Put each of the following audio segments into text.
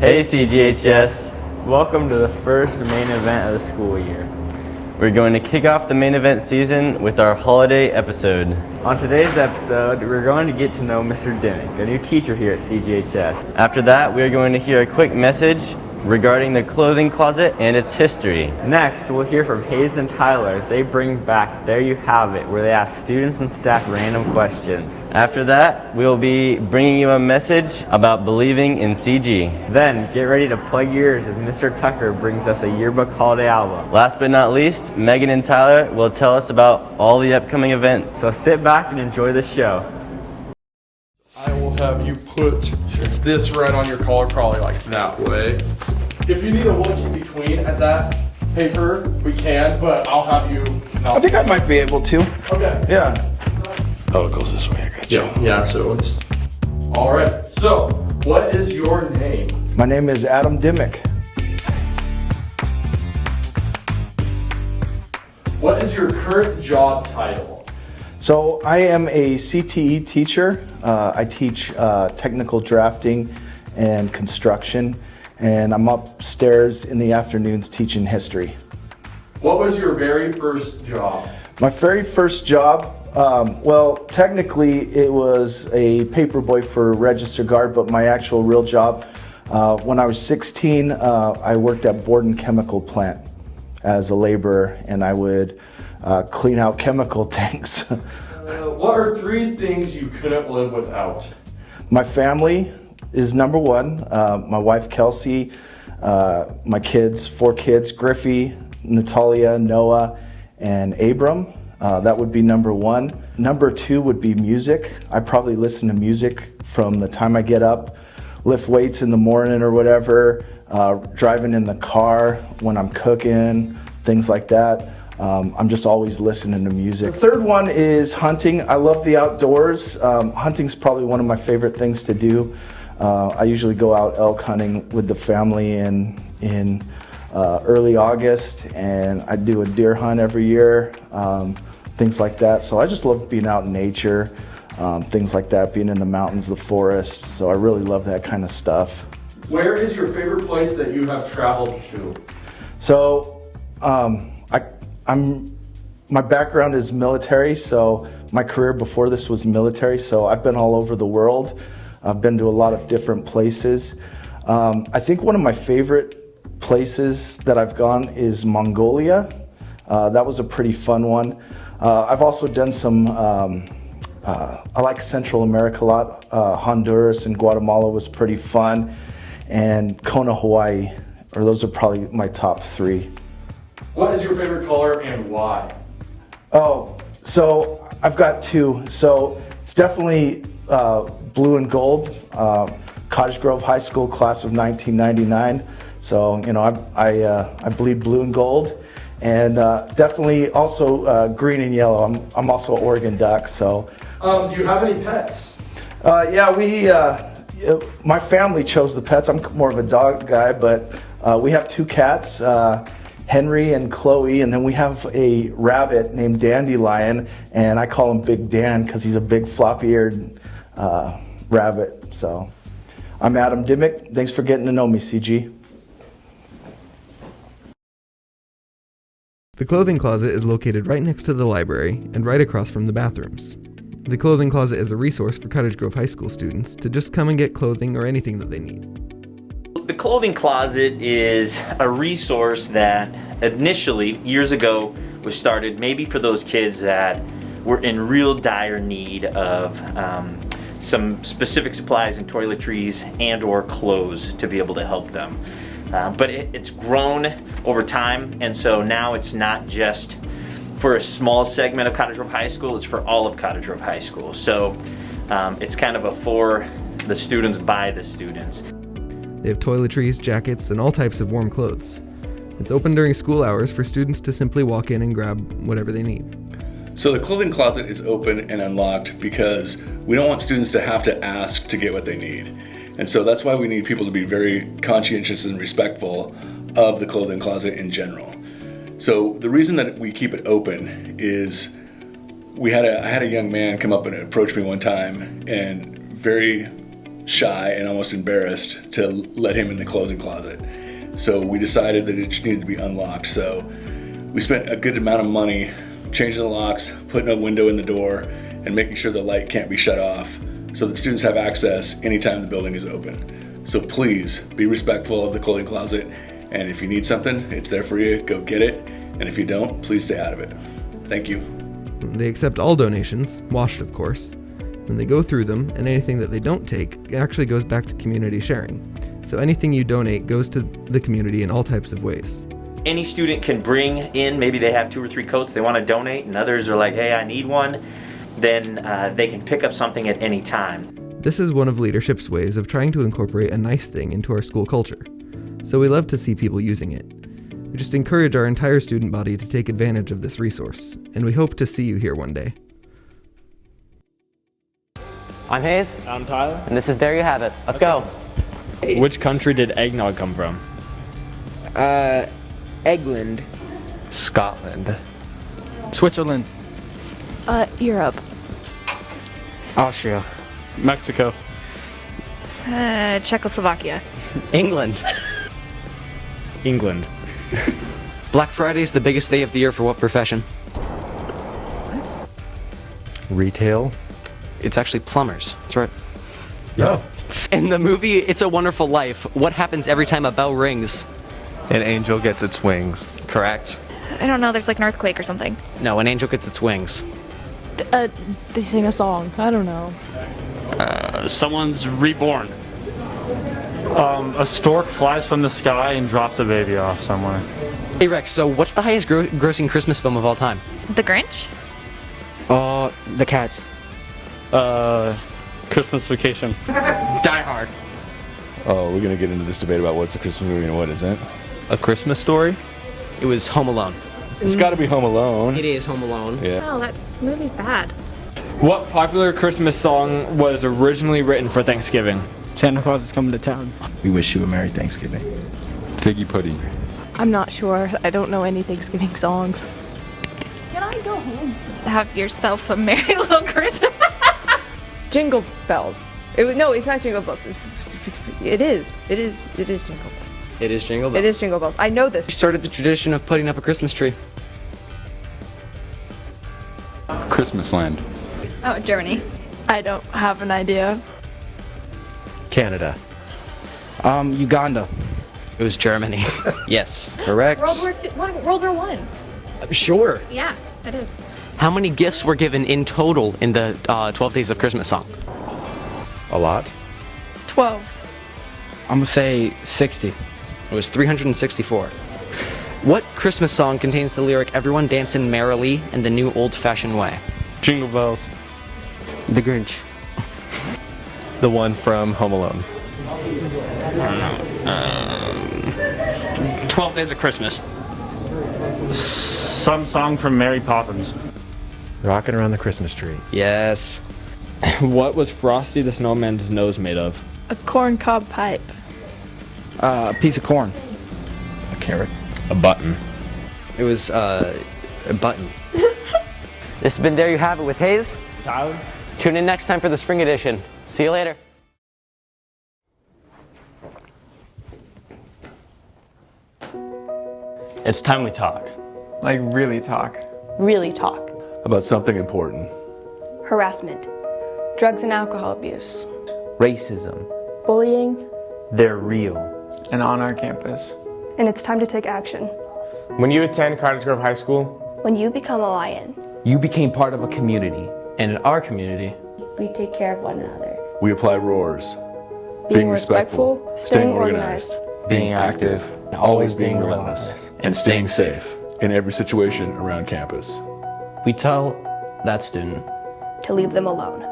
Hey CGHS, welcome to the first main event of the school year. We're going to kick off the main event season with our holiday episode. On today's episode, we're going to get to know Mr. Dimmick, a new teacher here at CGHS. After that, we are going to hear a quick message regarding the clothing closet and its history. Next, we'll hear from Hayes and Tyler as they bring back There You Have It, where they ask students and staff random questions. After that, we'll be bringing you a message about believing in CG. Then, get ready to plug your ears as Mr. Tucker brings us a yearbook holiday album. Last but not least, Megan and Tyler will tell us about all the upcoming events. So sit back and enjoy the show. I will have you put this right on your collar, probably like that way. If you need a look in between at that paper, we can, but I'll have you. I think I might be able to. Okay. Yeah. Oh, it goes this way, I got you. Yeah, so it's. All right. So, what is your name? My name is Adam Dimmick. What is your current job title? So I am a CTE teacher. I teach technical drafting and construction, and I'm upstairs in the afternoons teaching history. What was your very first job? My very first job, well, technically it was a paperboy for Register Guard, but my actual real job, when I was 16, I worked at Borden Chemical Plant as a laborer, and I would clean out chemical tanks. What are 3 things you couldn't live without? My family is number 1. My wife Kelsey, my kids, 4 kids, Griffey, Natalia, Noah, and Abram. That would be number 1. Number 2 would be music. I probably listen to music from the time I get up, lift weights in the morning or whatever, driving in the car when I'm cooking, things like that. I'm just always listening to music. The third one is hunting. I love the outdoors. Hunting's probably one of my favorite things to do. I usually go out elk hunting with the family in early August, and I do a deer hunt every year, things like that. So I just love being out in nature, things like that, being in the mountains, the forest. So I really love that kind of stuff. Where is your favorite place that you have traveled to? So my background is military, so my career before this was military, so I've been all over the world. I've been to a lot of different places. I think one of my favorite places that I've gone is Mongolia. That was a pretty fun one. I've also done some, I like Central America a lot. Honduras and Guatemala was pretty fun, and Kona, Hawaii, or those are probably my top 3. What is your favorite color and why? Oh, so I've got 2. So it's definitely blue and gold. Cottage Grove High School class of 1999. So I bleed blue and gold, and definitely also green and yellow. I'm also Oregon Duck. So. Do you have any pets? Yeah, my family chose the pets. I'm more of a dog guy, but we have 2 cats. Henry and Chloe, and then we have a rabbit named Dandelion, and I call him Big Dan because he's a big floppy-eared rabbit. So I'm Adam Dimmick. Thanks for getting to know me, CG. The clothing closet is located right next to the library and right across from the bathrooms. The clothing closet is a resource for Cottage Grove High School students to just come and get clothing or anything that they need. The clothing closet is a resource that initially, years ago, was started maybe for those kids that were in real dire need of some specific supplies and toiletries and or clothes to be able to help them. But it's grown over time, and so now it's not just for a small segment of Cottage Grove High School, it's for all of Cottage Grove High School. So it's kind of a for the students, by the students. They have toiletries, jackets, and all types of warm clothes. It's open during school hours for students to simply walk in and grab whatever they need. So the clothing closet is open and unlocked because we don't want students to have to ask to get what they need. And so that's why we need people to be very conscientious and respectful of the clothing closet in general. So the reason that we keep it open is I had a young man come up and approach me one time and very shy and almost embarrassed to let him in the clothing closet. So we decided that it needed to be unlocked. So we spent a good amount of money changing the locks, putting a window in the door, and making sure the light can't be shut off so that students have access anytime the building is open. So please be respectful of the clothing closet, and if you need something, it's there for you, go get it. And if you don't, please stay out of it. Thank you. They accept all donations, washed of course, and they go through them, and anything that they don't take actually goes back to community sharing. So anything you donate goes to the community in all types of ways. Any student can bring in, maybe they have 2 or 3 coats they want to donate, and others are like, hey, I need one. Then they can pick up something at any time. This is one of leadership's ways of trying to incorporate a nice thing into our school culture. So we love to see people using it. We just encourage our entire student body to take advantage of this resource, and we hope to see you here one day. I'm Hayes. I'm Tyler. And this is There You Have It. Let's go. Which country did eggnog come from? England. Scotland. Switzerland. Europe. Austria. Mexico. Czechoslovakia. England. England. Black Friday is the biggest day of the year for what profession? Retail. It's actually plumbers. That's right. Yeah. In the movie It's a Wonderful Life, what happens every time a bell rings? An angel gets its wings. Correct. I don't know, there's like an earthquake or something. No, an angel gets its wings. They sing a song. I don't know. Someone's reborn. A stork flies from the sky and drops a baby off somewhere. Hey Rex, so what's the highest grossing Christmas film of all time? The Grinch? The Cats. Christmas Vacation. Die Hard. Oh, we're gonna get into this debate about what's a Christmas movie and what isn't. A Christmas Story? It was Home Alone. It's gotta be Home Alone. It is Home Alone. Yeah. Oh, that movie's bad. What popular Christmas song was originally written for Thanksgiving? Santa Claus is coming to town. We wish you a Merry Thanksgiving. Figgy pudding. I'm not sure. I don't know any Thanksgiving songs. Can I go home? Have yourself a merry little Christmas. Jingle bells. No, it's not Jingle Bells. It is Jingle Bells. It is Jingle Bells. It is Jingle Bells. I know this. We started the tradition of putting up a Christmas tree. Christmas Land. Oh, Germany. I don't have an idea. Canada. Uganda. It was Germany. Yes. Correct. World War I. Sure. Yeah, it is. How many gifts were given in total in the 12 Days of Christmas song? A lot. 12. I'm gonna say 60. It was 364. What Christmas song contains the lyric "Everyone dancing merrily in the new old-fashioned way"? Jingle Bells. The Grinch. The one from Home Alone. 12 Days of Christmas. Some song from Mary Poppins. Rocking around the Christmas tree. Yes. What was Frosty the Snowman's nose made of? A corncob pipe. A piece of corn. A carrot. A button. It was a button. This has been There You Have It with Hayes. Tyler. Tune in next time for the spring edition. See you later. It's time we talk. Like really talk. Really talk. About something important. Harassment. Drugs and alcohol abuse. Racism. Bullying. They're real. And on our campus. And it's time to take action. When you attend Cottage Grove High School, When you become a lion, You became part of a community. and in our community, we take care of one another. We apply roars. Being respectful, staying organized, being active, always being relentless, and staying safe in every situation around campus. we tell that student. to leave them alone.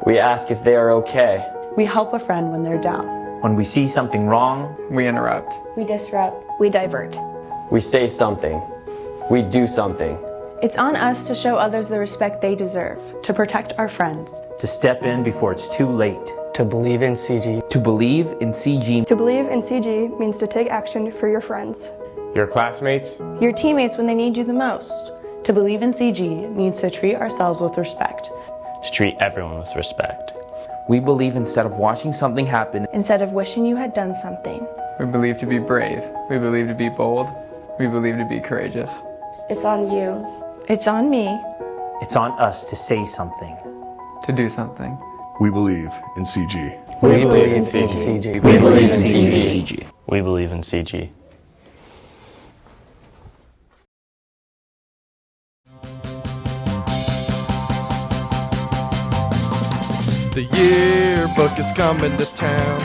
We ask if they are okay. We help a friend when they're down. When we see something wrong, We interrupt. We disrupt. We divert. We say something. We do something. It's on us to show others the respect they deserve, to protect our friends. to step in before it's too late. To believe in CG. To believe in CG. To believe in CG means to take action for your friends. Your classmates, Your teammates when they need you the most. To believe in CG means to treat ourselves with respect. To treat everyone with respect. We believe instead of watching something happen, Instead of wishing you had done something. We believe to be brave. We believe to be bold. We believe to be courageous. It's on you. It's on me. It's on us to say something. To do something. We believe in CG. we believe in CG. We believe in CG. We believe in CG. The yearbook is coming to town.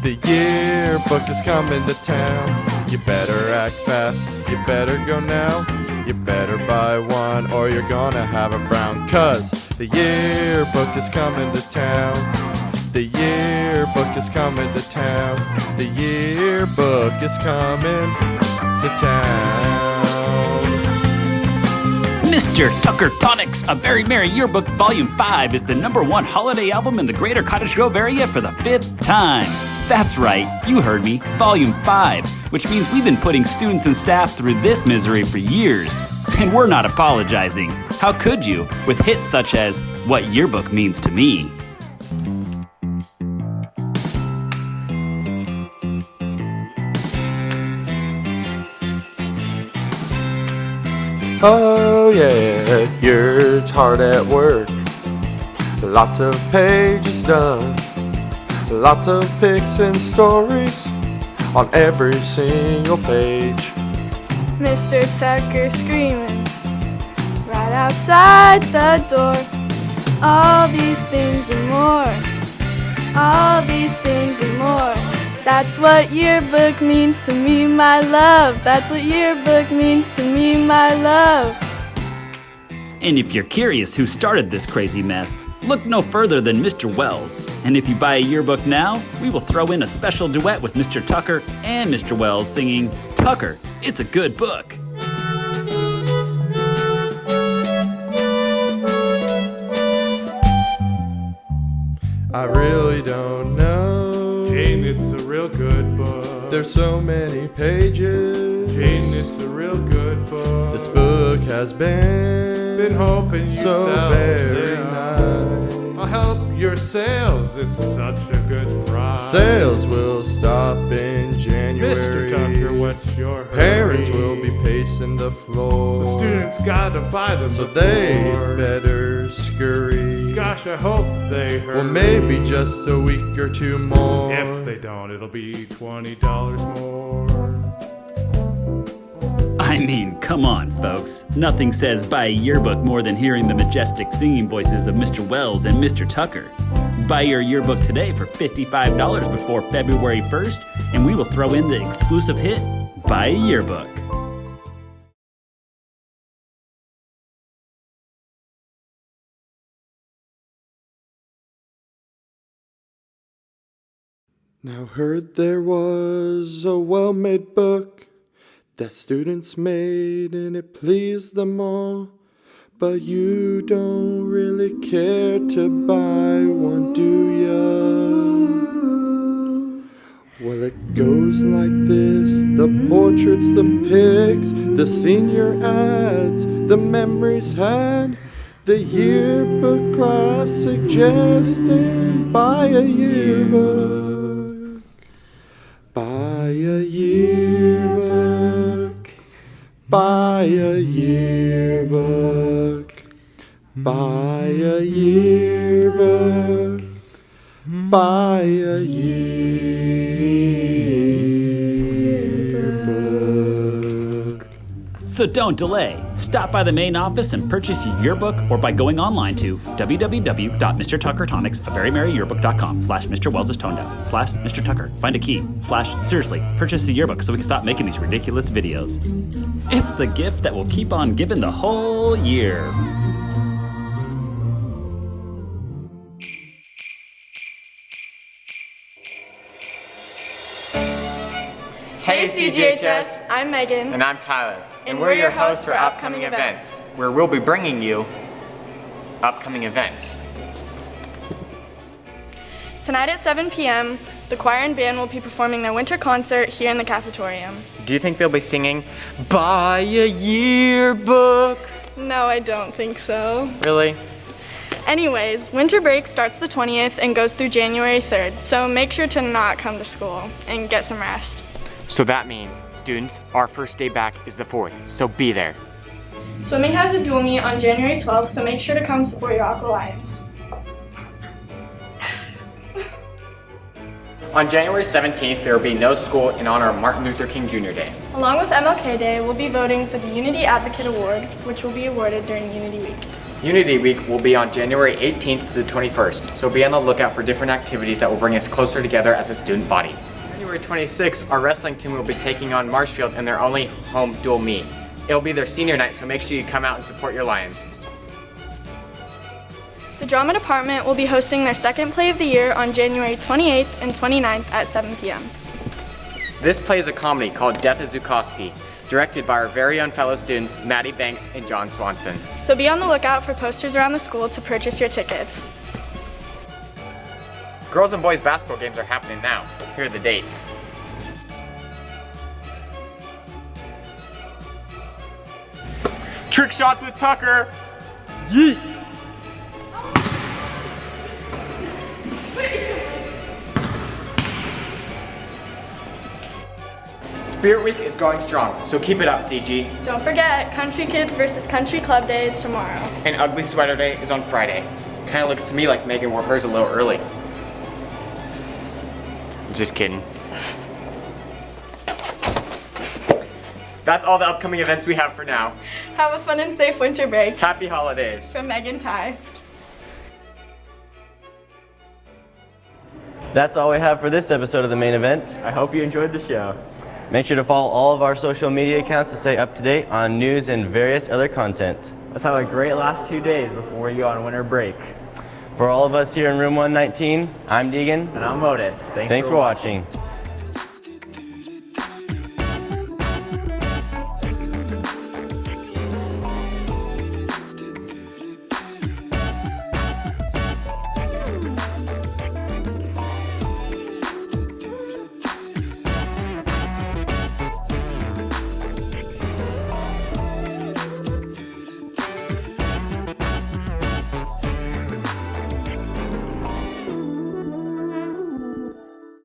The yearbook is coming to town. You better act fast, you better go now. You better buy one or you're gonna have a frown. 'Cause the yearbook is coming to town. The yearbook is coming to town. The yearbook is coming to town. Mr. Tucker Tonics, A Very Merry Yearbook Volume 5 is the #1 holiday album in the greater Cottage Grove area for the 5th time. That's right, you heard me, Volume 5, which means we've been putting students and staff through this misery for years. And we're not apologizing. How could you, with hits such as What Yearbook Means to Me? Oh yeah, you're hard at work. Lots of pages done. Lots of pics and stories on every single page. Mr. Tucker screaming right outside the door. All these things and more. All these things and more. That's what yearbook means to me, my love. That's what yearbook means to me, my love. And if you're curious who started this crazy mess, look no further than Mr. Wells. And if you buy a yearbook now, we will throw in a special duet with Mr. Tucker and Mr. Wells singing, "Tucker, it's a good book." I really don't know. Jane, it's a real good book. There's so many pages. Jane, it's a real good book. This book has been hoping you'd so sell very them. nice. I'll help your sales, it's such a good price. Sales will stop in January. Mr. Tucker, what's your hurry? Parents will be pacing the floor. The students gotta buy them So before. they better scurry. Gosh, I hope they hurry. Well, maybe just a week or two more. If they don't, it'll be $20 more. I mean, come on, folks. Nothing says buy a yearbook more than hearing the majestic singing voices of Mr. Wells and Mr. Tucker. Buy your yearbook today for $55 before February 1st, and we will throw in the exclusive hit, Buy a Yearbook. Now heard there was a well-made book that students made and it pleased them all. But you don't really care to buy one, do ya? Well, it goes like this: the portraits, the pics, the senior ads, the memories had, the yearbook class suggesting buy a yearbook. Buy a yearbook. Buy a yearbook. Buy a yearbook. Buy a yearbook. So don't delay. Stop by the main office and purchase your yearbook, or by going online to www.mrtuckertonics.averymerryyearbook.com/Mr. Wells' tone down /Mr. Tucker. Find a key /seriously. Purchase the yearbook so we can stop making these ridiculous videos. It's the gift that will keep on giving the whole year. Hey CGHS, I'm Megan. And I'm Tyler. And we're your hosts for upcoming events, where we'll be bringing you upcoming events. Tonight at 7 p.m., the choir and band will be performing their winter concert here in the cafetorium. Do you think they'll be singing, Buy a Yearbook? No, I don't think so. Really? Anyways, winter break starts the 20th and goes through January 3rd, so make sure to not come to school and get some rest. So that means, students, our first day back is the 4th, so be there. Swimming has a dual meet on January 12th, so make sure to come support your Aqua Lions. On January 17th, there will be no school in honor of Martin Luther King Jr. Day. Along with MLK Day, we'll be voting for the Unity Advocate Award, which will be awarded during Unity Week. Unity Week will be on January 18th to the 21st, so be on the lookout for different activities that will bring us closer together as a student body. January 26th, our wrestling team will be taking on Marshfield in their only home dual meet. It'll be their senior night, so make sure you come out and support your Lions. The drama department will be hosting their second play of the year on January 28th and 29th at 7 p.m. This play is a comedy called Death is Zukowski, directed by our very own fellow students, Maddie Banks and John Swanson. So be on the lookout for posters around the school to purchase your tickets. Girls and boys basketball games are happening now. Here are the dates. Trick shots with Tucker! Yeet! Spirit Week is going strong, so keep it up, CG. Don't forget, Country Kids versus Country Club Day is tomorrow. And Ugly Sweater Day is on Friday. Kinda looks to me like Megan wore hers a little early. Just kidding. That's all the upcoming events we have for now. Have a fun and safe winter break. Happy holidays. From Meg and Ty. That's all we have for this episode of The Main Event. I hope you enjoyed the show. Make sure to follow all of our social media accounts to stay up to date on news and various other content. Let's have a great last 2 days before we go on winter break. For all of us here in room 119, I'm Deegan. And I'm Otis. Thanks for watching.